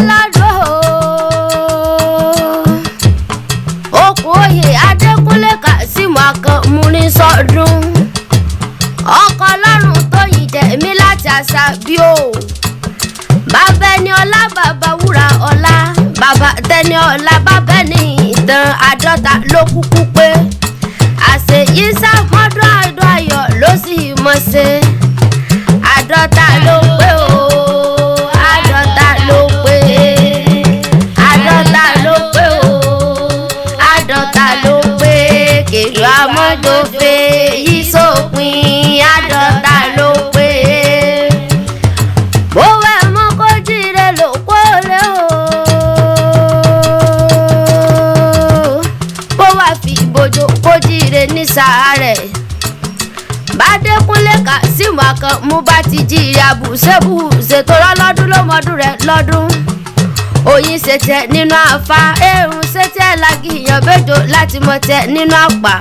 lọ́dún Okunoye Adekunle Kazeem Akanmu ní sọdún ọkọ lọ́rùn tó yìn tẹ̀mí láti àṣà bí o bàbá ẹni ọlá bàbá wúrà ọlá bàbá tẹni ọlá bàbá ẹni ìtàn àádọ́ta ló kúkú pé àṣeyí sàmọ́dún àdó ayọ̀ ló sì mọ̀ ṣe àádọ́ta ló pé o àádọ́ta ló pé àádọ́ta ló pé o àádọ́ta ló pé kèrè àmọ́jọ́fẹ́ yìí sópin àádọ́ta ló pé bó wẹ̀ mọ́ kó jíire ló kó lé o bó wà fi ìbòjò kó jíire ní sàárẹ̀ Adekunle Kazeem Akanmu bá ti jíire àbùsẹ̀bùsẹ̀ tó rọ́ lọ́dún ló mọ́dún rẹ̀ lọ́dún oyin ṣètẹ̀ nínú àfa eérún ṣètẹ̀ lágìyàn bẹ́jọ láti mọ̀tẹ̀ nínú àpà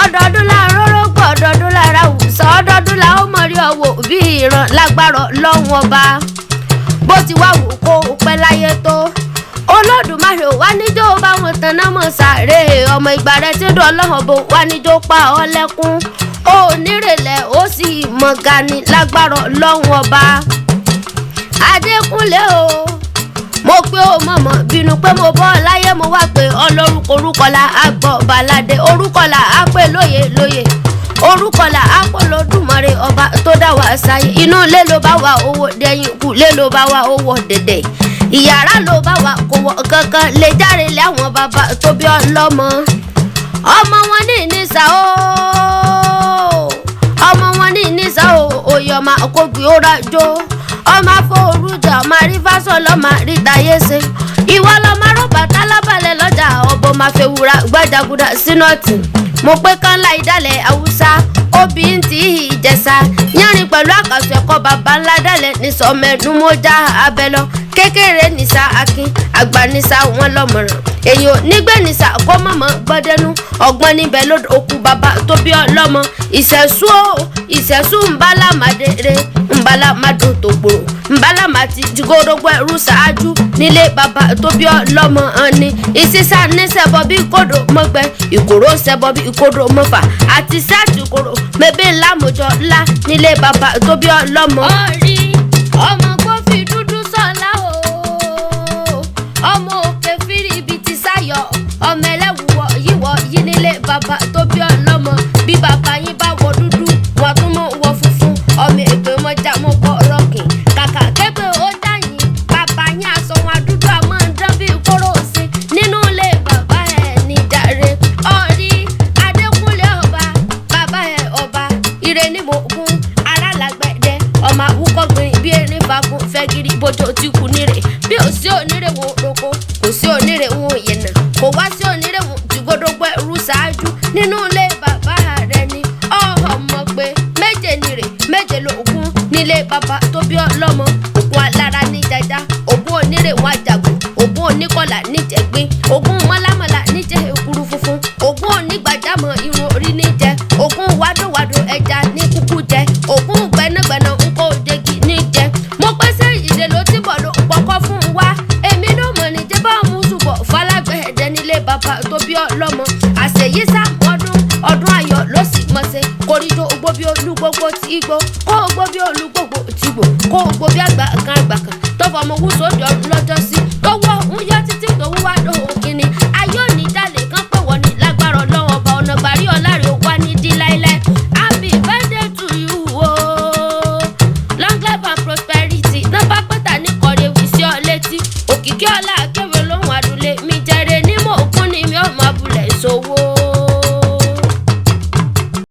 ọdọọdún la rórógbó ọdọọdún la ráwùsọ ọdọọdún la ó mọ̀rí ọwọ́ bí ìran lágbára lọ́wọ́n ọba bó ti wá wò kó pẹ́ láyé tó Olódùmarè wá níjó bá wọn tanná mọ̀ sáré ọmọ ìgbà rẹ̀ tí ó dùn ọlọ́run bò wá níjó pa ọ́ lẹ́kún ó nírèlẹ̀ ó sì mọ̀ gani lágbára lọ́wọ́n ọba Adekunle o mo pé o mọ̀mọ́ bínú pé mo bọ́ láyé mo wá pé ọlọ́rùkọ orúkọ la àgbọ̀ balade orúkọ la á pè lóye lóye orúkọ la á pè lódùmarè ọba tó dá wa sáyé inú ilé ló bá wa owó dẹ̀yìn kù lé ló bá wa owó dẹ̀dẹ̀ ìyàrá ló bá wa kò wọ kankan lè járe lé àwọn bàbá tó bí ọlọ́mọ ọmọ wọn ní ìnísà o ọmọ wọn ní ìnísà o òye ọmọ àkógbì ó rájò ọmọ afọwọ́rújà ọmọ àrífásọ́ lọ́mọ àrítayé ṣe ìwọ lọ́mọ arúgbàtà lábàlẹ̀ lọ́jà ọ̀bọ máa fẹ́ wúra gbàdàgùdà sínú ọ̀tún mo pé kánlá ìdálẹ̀ haúsá obìnrin tí ìjẹsà yánrin pẹ̀lú àkàsọ̀ ẹ̀kọ́ bàbá ńlá dálẹ̀ nìsọ̀mẹ́nu mọ́jà abẹ́lọ kékeré nìsa akin àgbà nìsa wọn lọ́mọ̀ràn èyí ò nígbẹ́ nìsa kó mọ̀mọ́ gbọ́dẹ́nu ọgbọ́n níbẹ̀ lódò òkú bàbá tó bí ọlọ́mọ ìṣẹ̀sù ńbálámàdére ńbálámàdò tó gbòòrò ńbálámàtì jìgòdògbò ẹrú ṣáájú nílé bàbá tó bí ọlọ́mọ ọ̀ni ìṣísà níṣẹ̀bọ bí kòdò mọ́gbẹ́ ìkòrò ṣẹbọ bí ìkòdò mọ́fà àti sáàtì ìkòrò mẹ́bí ńlá mọ́jọ ńlá nílé bàbá tó bí ọlọ́mọ. ọ̀rí ọmọ gbófin dúdú sọ̀lá o ọmọ òkè fírí ibi ti sáyọ ọmọ ẹlẹ́wùwọ̀ yíwọ̀ yí nílé bàbá tó bí ọlọ́mọ bí bàbá yín bá wọ dúdú wọ́n tún mọ̀ wọ funfun ọmọ ègbè mọ́jà mọ́ kọ́ rọ́ọ̀kìn kàkà kébè ó dáyìn bàbá yín aṣọ wọn dúdú àmọ́ ń dán bí kóró sí nínú ilé bàbá ẹ̀ ní jàre ọ̀rí Adekunle ọba bàbá ẹ̀ ọba ire ní mo gún ara làgbẹ̀dẹ ọmọ àwùkọ́gbìn bí erin fagun fẹ́ gírí bójú tí kù nírè bí ò sí onírè wọn roko kò sí onírè wọn yẹnà kò wá sí onírè wọn jìgòdògbò ẹrú ṣáájú nínú ilé bàbá rẹ̀ ni ọmọ pé méje nírè méje lógún nílé bàbá tó bí ọlọ́mọ ògùn alára ní jẹjá ògùn onírè wọn àjàgùn ògùn oníkọlà níjẹgbín ògùn mọ́lámọ́lá níjẹ èkuru funfun ògùn onígbàjámọ̀ irun orí níjẹ ògùn wádòwádò ẹja ní kúkú jẹ ògùn gbẹnagbẹna ńkọ òdegi níjẹ mo pèsè ìdè ló ti bọ̀ ló pọ̀kọ́ fún wa èmi ló mọ̀ ní jẹ́ bá mú ṣùbọ̀ falágbẹ̀ẹ́dẹ nílé bàbá tó bí ọlọ́mọ àṣeyí sàmọ́dún ọdún ayọ̀ ló sì mọ̀ ṣe koríjó ogbó bí olúgbógbó tí igbó kó ogbó bí olúgbógbó tí igbó kó ogbó bí àgbà kan tó fọmọ wúso òdì ọdún lọ́jọ́ sí tó wọ́ ń yọ títí tó wúwá lóhùn kínní ayé òní jalè kan pé wọ́n ní lágbára ọlọ́wọ́ ọba ọ̀nà gbàrí ọ̀làrí wà ní dí láíláí happy birthday to you o long life and prosperity nọ́mbà pẹ́tà ní kọ̀rẹ́ wí sí ọ létí Okikiolaakewi lóhùn àdúlé mi jẹrẹ ní mò ń kún ní mi ọmọ abúlé ìṣòwò.